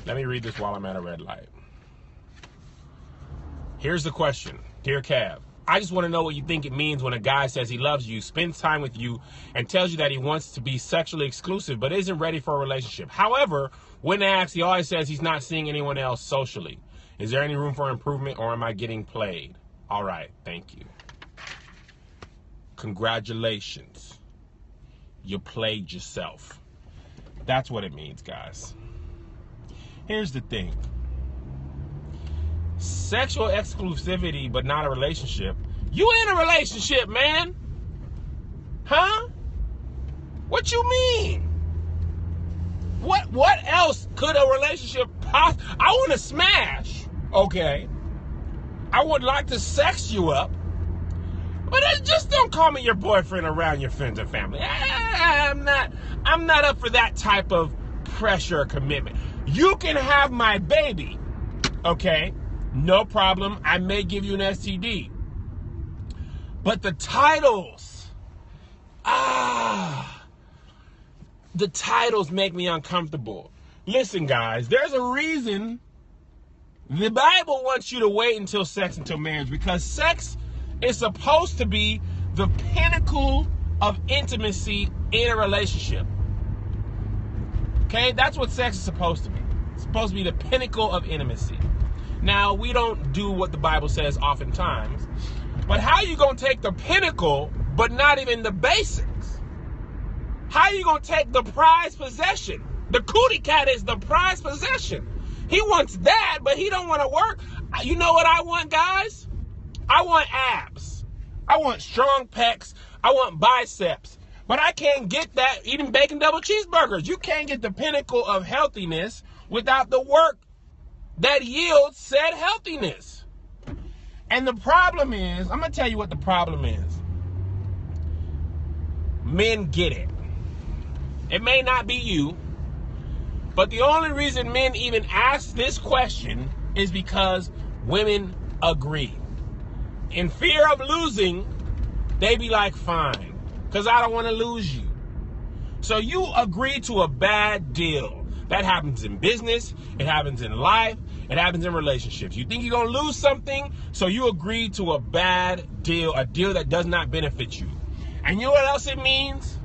Let me read this while I'm at a red light. Here's the question. Dear Kev, I just want to know what you think it means when a guy says he loves you, spends time with you, and tells you that he wants to be sexually exclusive, but isn't ready for a relationship. However, when asked, he always says he's not seeing anyone else socially. Is there any room for improvement, or am I getting played? All right, thank you. Congratulations. You played yourself. That's what it means, guys. Here's the thing. Sexual exclusivity, but not a relationship. You in a relationship, man. Huh? What you mean? What else could a relationship I want to smash, okay? I would like to sex you up, but just don't call me your boyfriend around your friends and family. I'm not up for that type of pressure or commitment. You can have my baby, okay? No problem. I may give you an STD. But the titles, the titles make me uncomfortable. Listen, guys, there's a reason the Bible wants you to wait until marriage, because sex is supposed to be the pinnacle of intimacy in a relationship. Okay? That's what sex is supposed to be. It's supposed to be the pinnacle of intimacy. Now, we don't do what the Bible says oftentimes, but how are you going to take the pinnacle, but not even the basics? How are you going to take the prized possession? The cootie cat is the prized possession. He wants that, but he don't want to work. You know what I want, guys? I want abs. I want strong pecs. I want biceps. But I can't get that eating bacon double cheeseburgers. You can't get the pinnacle of healthiness without the work that yields said healthiness. And the problem is, I'm going to tell you what the problem is. Men get it. It may not be you, but the only reason men even ask this question is because women agree. In fear of losing, they be like, fine, because I don't want to lose you. So you agree to a bad deal. That happens in business. It happens in life. It happens in relationships. You think you're going to lose something, so you agree to a bad deal, a deal that does not benefit you. And you know what else it means?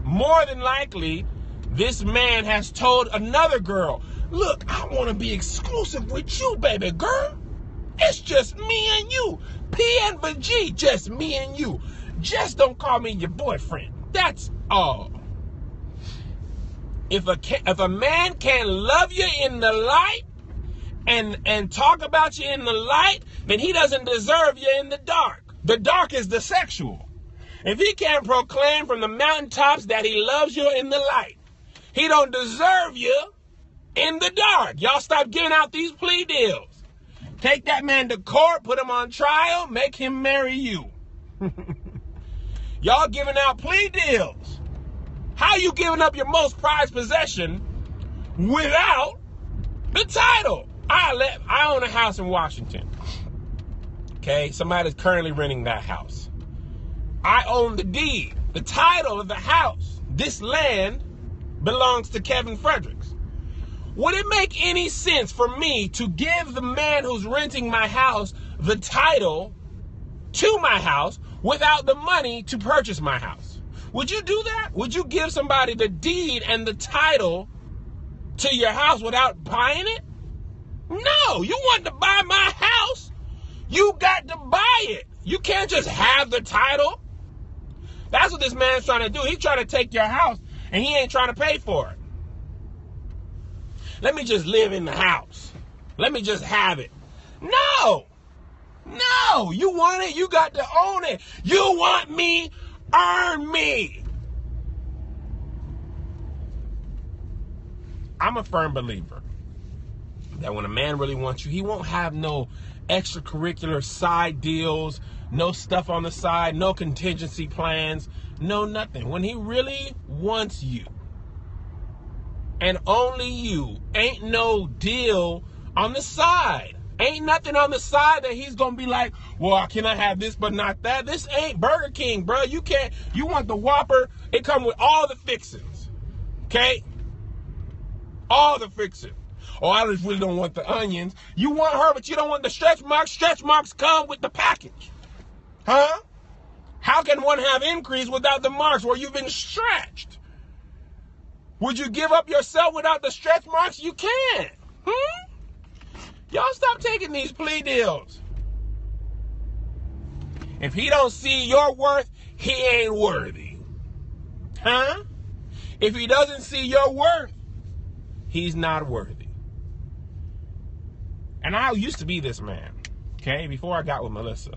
More than likely, this man has told another girl, look, I want to be exclusive with you, baby girl. It's just me and you. P and the G, just me and you. Just don't call me your boyfriend. That's all. If a man can't love you in the light and talk about you in the light, then he doesn't deserve you in the dark. The dark is the sexual. If he can't proclaim from the mountaintops that he loves you in the light, he don't deserve you in the dark. Y'all stop giving out these plea deals. Take that man to court, put him on trial, make him marry you. Y'all giving out plea deals. How you giving up your most prized possession without the title? I own a house in Washington. Okay, somebody's currently renting that house. I own the deed, the title of the house. This land belongs to Kevin Fredericks. Would it make any sense for me to give the man who's renting my house the title to my house without the money to purchase my house? Would you do that? Would you give somebody the deed and the title to your house without buying it? No, you want to buy my house, you got to buy it. You can't just have the title. That's what this man's trying to do. He's trying to take your house and he ain't trying to pay for it. Let me just live in the house. Let me just have it. No, you want it, you got to own it. You want me, earn me. I'm a firm believer that when a man really wants you, he won't have no extracurricular side deals, no stuff on the side, no contingency plans, no nothing. When he really wants you and only you, ain't no deal on the side. Ain't nothing on the side that he's gonna be like, well, can I have this but not that? This ain't Burger King, bro. You can't. You want the Whopper, it come with all the fixings. Okay? All the fixings. Oh, I just really don't want the onions. You want her, but you don't want the stretch marks. Stretch marks come with the package. Huh? How can one have increase without the marks where you've been stretched? Would you give up yourself without the stretch marks? You can't. Y'all stop taking these plea deals. If he don't see your worth, he ain't worthy. Huh? If he doesn't see your worth, he's not worthy. And I used to be this man, okay, before I got with Melissa.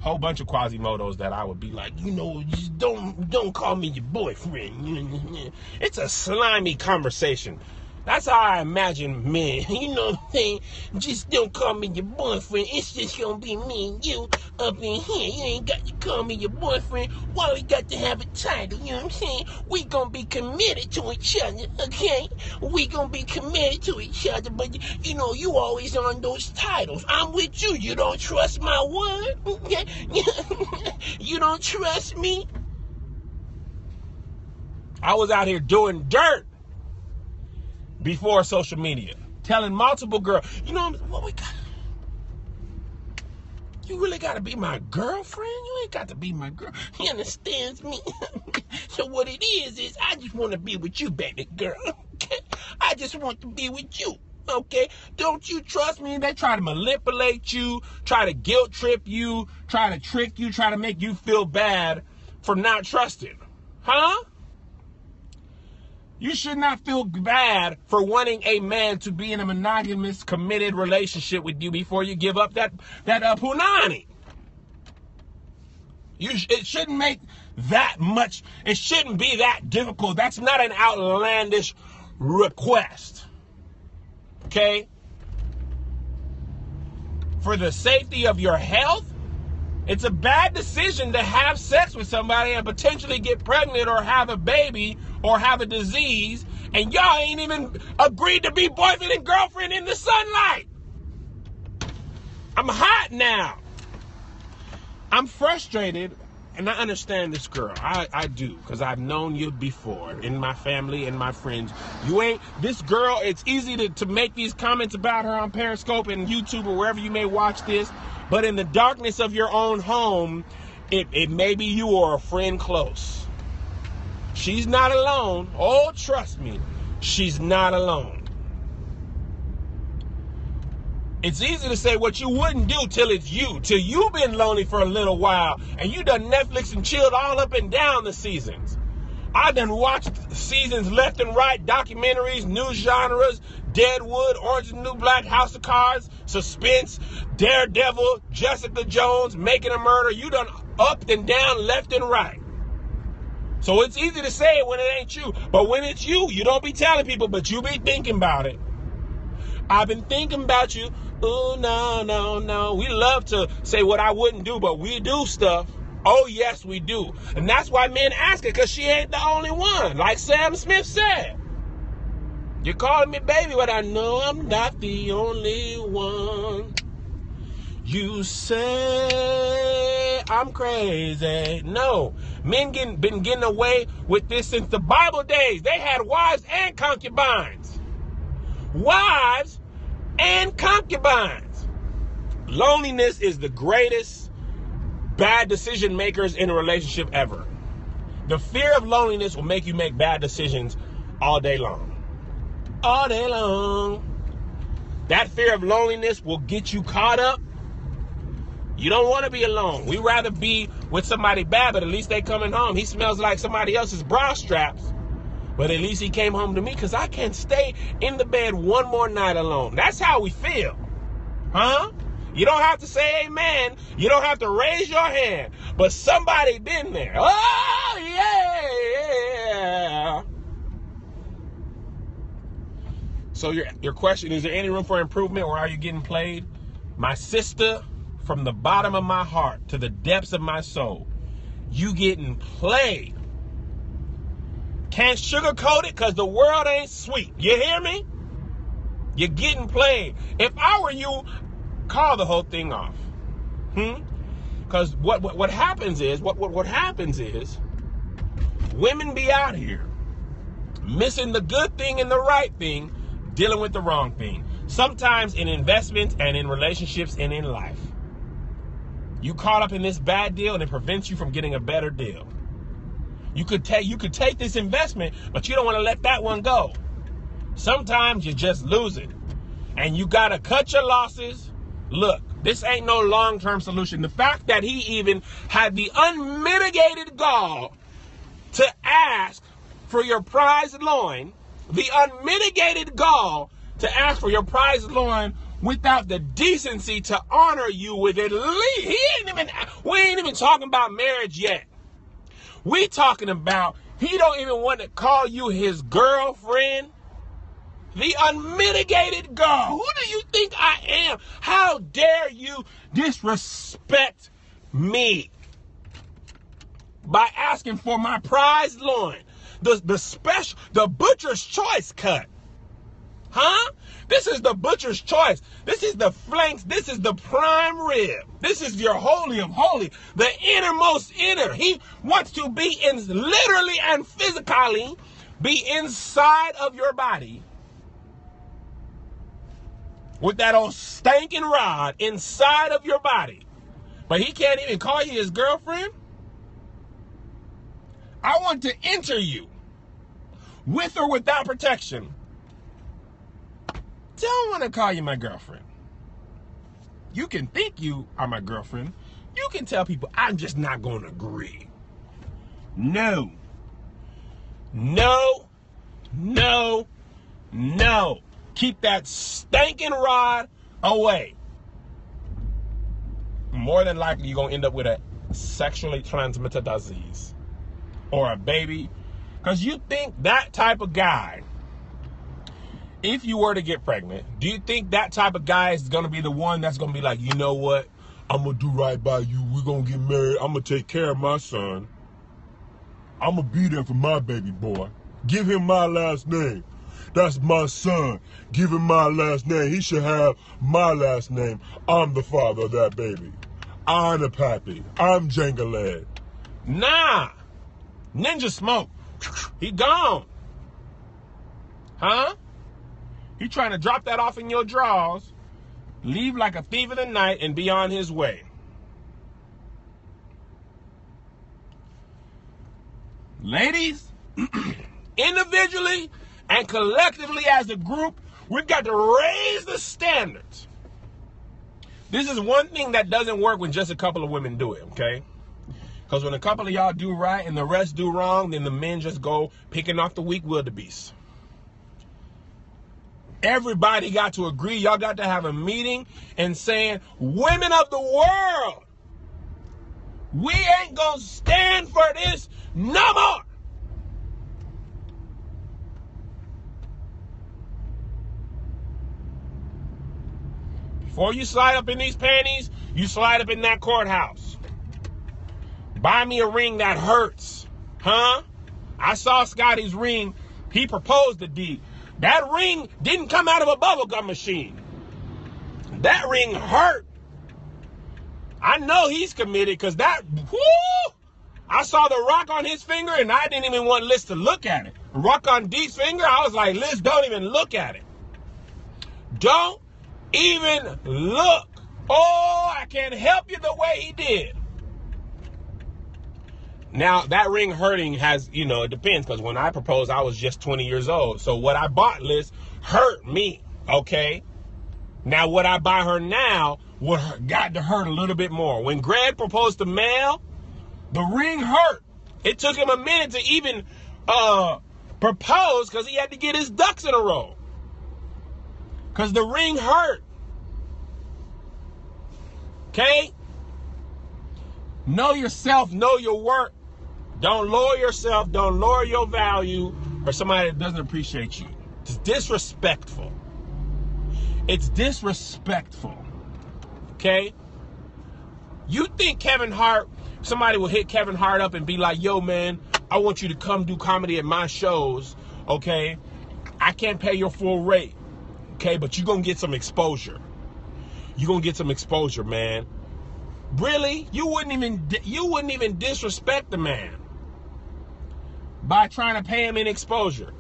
Whole bunch of Quasimodos that I would be like, you know, just don't call me your boyfriend. It's a slimy conversation. That's how I imagine men. You know what I'm saying? Just don't call me your boyfriend. It's just gonna be me and you up in here. You ain't got to call me your boyfriend. Why we got to have a title? You know what I'm saying? We gonna be committed to each other, okay? We gonna be committed to each other, but you know, you always on those titles. I'm with you. You don't trust my word? Okay? You don't trust me? I was out here doing dirt before social media, telling multiple girls, you know what we got? You really got to be my girlfriend? You ain't got to be my girl. He understands me. So what it is I just want to be with you, baby girl. Okay? I just want to be with you. Okay? Don't you trust me? They try to manipulate you, try to guilt trip you, try to trick you, try to make you feel bad for not trusting. Huh? You should not feel bad for wanting a man to be in a monogamous, committed relationship with you before you give up that punani. It shouldn't make that much. It shouldn't be that difficult. That's not an outlandish request. Okay? For the safety of your health, it's a bad decision to have sex with somebody and potentially get pregnant or have a baby or have a disease, and y'all ain't even agreed to be boyfriend and girlfriend in the sunlight. I'm hot now. I'm frustrated, and I understand this girl. I do, because I've known you before in my family and my friends. This girl, it's easy to make these comments about her on Periscope and YouTube or wherever you may watch this, but in the darkness of your own home, it may be you or a friend close. She's not alone. Oh, trust me, she's not alone. It's easy to say what you wouldn't do till it's you, till you've been lonely for a little while and you done Netflix and chilled all up and down the seasons. I done watched seasons left and right, documentaries, new genres, Deadwood, Orange is the New Black, House of Cards, Suspense, Daredevil, Jessica Jones, Making a Murder. You done up and down, left and right. So it's easy to say it when it ain't you. But when it's you, you don't be telling people, but you be thinking about it. I've been thinking about you. Oh, no. We love to say what I wouldn't do, but we do stuff. Oh, yes, we do. And that's why men ask her, because she ain't the only one. Like Sam Smith said. You're calling me baby, but I know I'm not the only one. You say I'm crazy. No. Men been getting away with this since the Bible days. They had wives and concubines. Wives and concubines. Loneliness is the greatest bad decision makers in a relationship ever. The fear of loneliness will make you make bad decisions all day long. All day long. That fear of loneliness will get you caught up. You don't want to be alone. We'd rather be with somebody bad, but at least they coming home. He smells like somebody else's bra straps. But at least he came home to me, because I can't stay in the bed one more night alone. That's how we feel. Huh? You don't have to say amen. You don't have to raise your hand. But somebody been there. Oh, yeah. So your question, is there any room for improvement, or are you getting played? My sister, from the bottom of my heart to the depths of my soul, you getting played. Can't sugarcoat it, because the world ain't sweet. You hear me? You're getting played. If I were you, call the whole thing off. Because what happens is, what happens is, women be out here missing the good thing and the right thing dealing with the wrong thing. Sometimes in investments and in relationships and in life, you caught up in this bad deal and it prevents you from getting a better deal. You could take this investment, but you don't want to let that one go. Sometimes you just lose it. And you got to cut your losses. Look, this ain't no long-term solution. The fact that he even had the unmitigated gall to ask for your prized loin, the unmitigated gall to ask for your prized loin without the decency to honor you with at least, we ain't even talking about marriage yet. We talking about, he don't even want to call you his girlfriend. The unmitigated gall. Who do you think I am? How dare you disrespect me by asking for my prized loin, the butcher's choice cut? Huh? This is the butcher's choice. This is the flanks. This is the prime rib. This is your holy of holy, the innermost inner. He wants to be literally and physically be inside of your body with that old stinking rod inside of your body. But he can't even call you his girlfriend? I want to enter you with or without protection. Don't want to call you my girlfriend. You can think you are my girlfriend. You can tell people I'm just not going to agree. No. No. No. No. Keep that stinking rod away. More than likely, you're going to end up with a sexually transmitted disease or a baby. Because you think that type of guy, if you were to get pregnant, do you think that type of guy is going to be the one that's going to be like, you know what? I'm going to do right by you. We're going to get married. I'm going to take care of my son. I'm going to be there for my baby boy. Give him my last name. That's my son. Give him my last name. He should have my last name. I'm the father of that baby. I'm the pappy. I'm Jenga-led. Nah. Ninja Smoke. He gone. Huh? He trying to drop that off in your drawers, leave like a thief in the night, and be on his way. Ladies, individually and collectively as a group, we've got to raise the standards. This is one thing that doesn't work when just a couple of women do it, okay? Because when a couple of y'all do right and the rest do wrong, then the men just go picking off the weak wildebeest. Everybody got to agree. Y'all got to have a meeting and saying, women of the world, we ain't gonna stand for this no more. Before you slide up in these panties, you slide up in that courthouse. Buy me a ring that hurts. Huh? I saw Scotty's ring. He proposed the deed. That ring didn't come out of a bubblegum machine. That ring hurt. I know he's committed because that, whoo! I saw the rock on his finger and I didn't even want Liz to look at it. The rock on D's finger, I was like, Liz, don't even look at it. Don't even look. Oh, I can't help you the way he did. Now, that ring hurting has, it depends, because when I proposed, I was just 20 years old. So what I bought, Liz, hurt me, okay? Now, what I buy her now got to hurt a little bit more. When Greg proposed to Mel, the ring hurt. It took him a minute to even propose because he had to get his ducks in a row. Because the ring hurt. Okay? Know yourself, know your worth. Don't lower yourself, don't lower your value for somebody that doesn't appreciate you. It's disrespectful. It's disrespectful. Okay? You think Kevin Hart, somebody will hit Kevin Hart up and be like, yo, man, I want you to come do comedy at my shows, okay? I can't pay your full rate, okay? But you're going to get some exposure. You're going to get some exposure, man. Really? You wouldn't even disrespect the man by trying to pay him in exposure.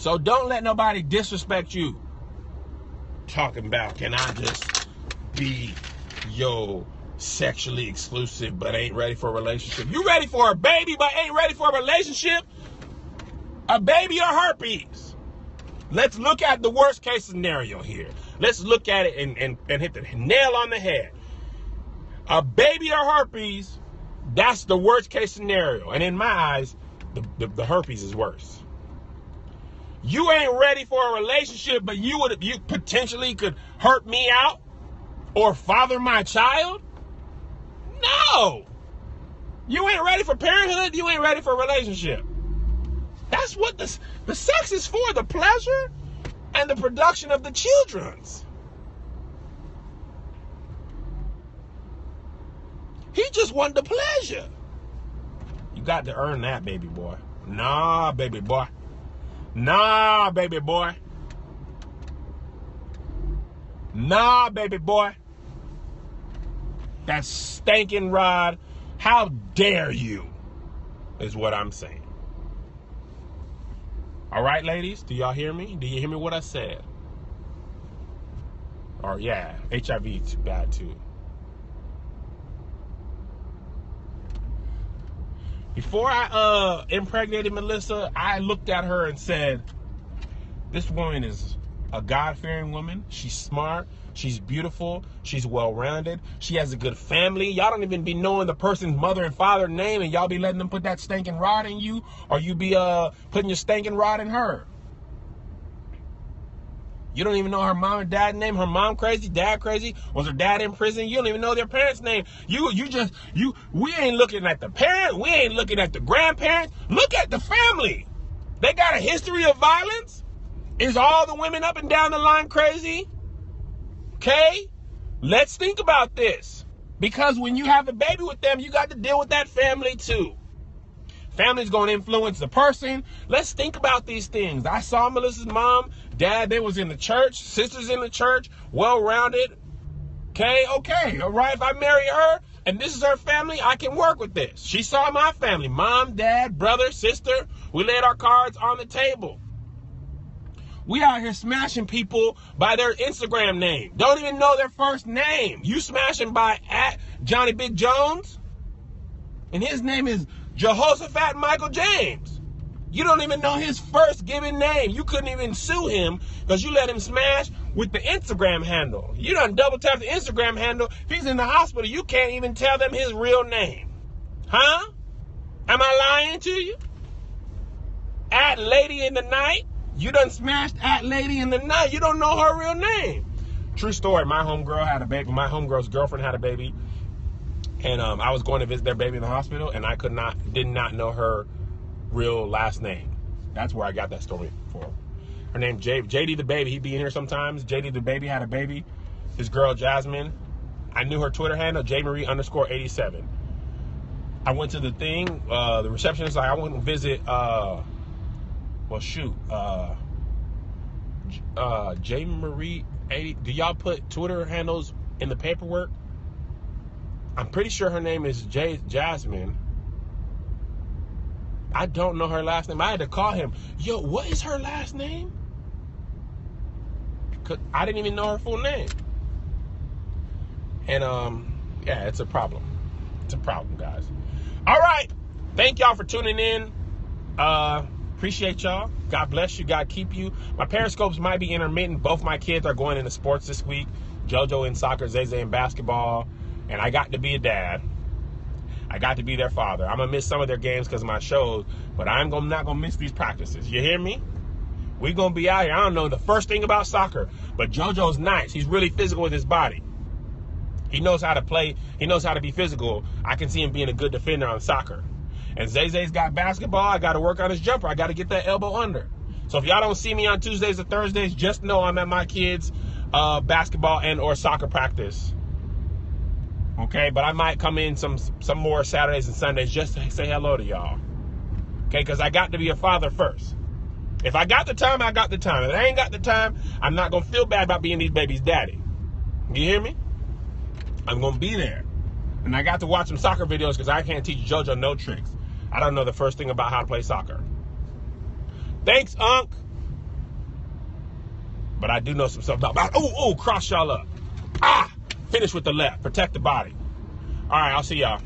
So don't let nobody disrespect you. Talking about, can I just be yo sexually exclusive but ain't ready for a relationship? You ready for a baby but ain't ready for a relationship? A baby or herpes? Let's look at the worst case scenario here. Let's look at it and hit the nail on the head. A baby or herpes, that's the worst case scenario. And in my eyes, the herpes is worse. You ain't ready for a relationship, but you potentially could hurt me out or father my child? No. You ain't ready for parenthood. You ain't ready for a relationship. That's what the sex is for, the pleasure and the production of the children's. He just wanted the pleasure. You got to earn that, baby boy. Nah, baby boy. Nah, baby boy. Nah, baby boy. That stinking rod. How dare you? Is what I'm saying. All right, ladies. Do y'all hear me? Do you hear me what I said? Or yeah, HIV is bad too. Before I impregnated Melissa, I looked at her and said, this woman is a God-fearing woman. She's smart. She's beautiful. She's well-rounded. She has a good family. Y'all don't even be knowing the person's mother and father name, and y'all be letting them put that stinking rod in you, or you be putting your stinking rod in her. You don't even know her mom and dad name. Her mom crazy, dad crazy. Was her dad in prison? You don't even know their parents' name. We ain't looking at the parent. We ain't looking at the grandparents. Look at the family. They got a history of violence. Is all the women up and down the line crazy? Okay? Let's think about this. Because when you have a baby with them, you got to deal with that family too. Family's going to influence the person. Let's think about these things. I saw Melissa's mom, dad, they was in the church, sisters in the church, well-rounded. Okay, all right, if I marry her and this is her family, I can work with this. She saw my family, mom, dad, brother, sister. We laid our cards on the table. We out here smashing people by their Instagram name. Don't even know their first name. You smashing by @Johnny Big Jones, and his name is Jehoshaphat Michael James. You don't even know his first given name. You couldn't even sue him because you let him smash with the Instagram handle. You done double tap the Instagram handle. If he's in the hospital, you can't even tell them his real name. Huh? Am I lying to you? @Lady in the Night. You done smashed @Lady in the Night. You don't know her real name. True story. My homegirl had a baby. My homegirl's girlfriend had a baby. And I was going to visit their baby in the hospital, and I did not know her real last name. That's where I got that story from. Her name JD the baby. He'd be in here sometimes. JD the baby had a baby. His girl Jasmine. I knew her Twitter handle, jmarie_87. I went to the thing. The receptionist like, I went and visit. jmarie80. Do y'all put Twitter handles in the paperwork? I'm pretty sure her name is Jasmine. I don't know her last name. I had to call him. Yo, what is her last name? Cause I didn't even know her full name. And yeah, it's a problem. It's a problem, guys. All right. Thank y'all for tuning in. Appreciate y'all. God bless you. God keep you. My Periscopes might be intermittent. Both my kids are going into sports this week. JoJo in soccer, Zay in basketball. And I got to be a dad. I got to be their father. I'm going to miss some of their games because of my shows, but I'm not going to miss these practices. You hear me? We're going to be out here. I don't know the first thing about soccer, but JoJo's nice. He's really physical with his body. He knows how to play. He knows how to be physical. I can see him being a good defender on soccer. And Zay's got basketball. I got to work on his jumper. I got to get that elbow under. So if y'all don't see me on Tuesdays or Thursdays, just know I'm at my kids' basketball and or soccer practice. Okay, but I might come in some more Saturdays and Sundays just to say hello to y'all. Okay, because I got to be a father first. If I got the time, I got the time. If I ain't got the time, I'm not going to feel bad about being these babies' daddy. You hear me? I'm going to be there. And I got to watch some soccer videos because I can't teach JoJo no tricks. I don't know the first thing about how to play soccer. Thanks, Unc. But I do know some stuff about cross y'all up. Finish with the left. Protect the body. All right, I'll see y'all.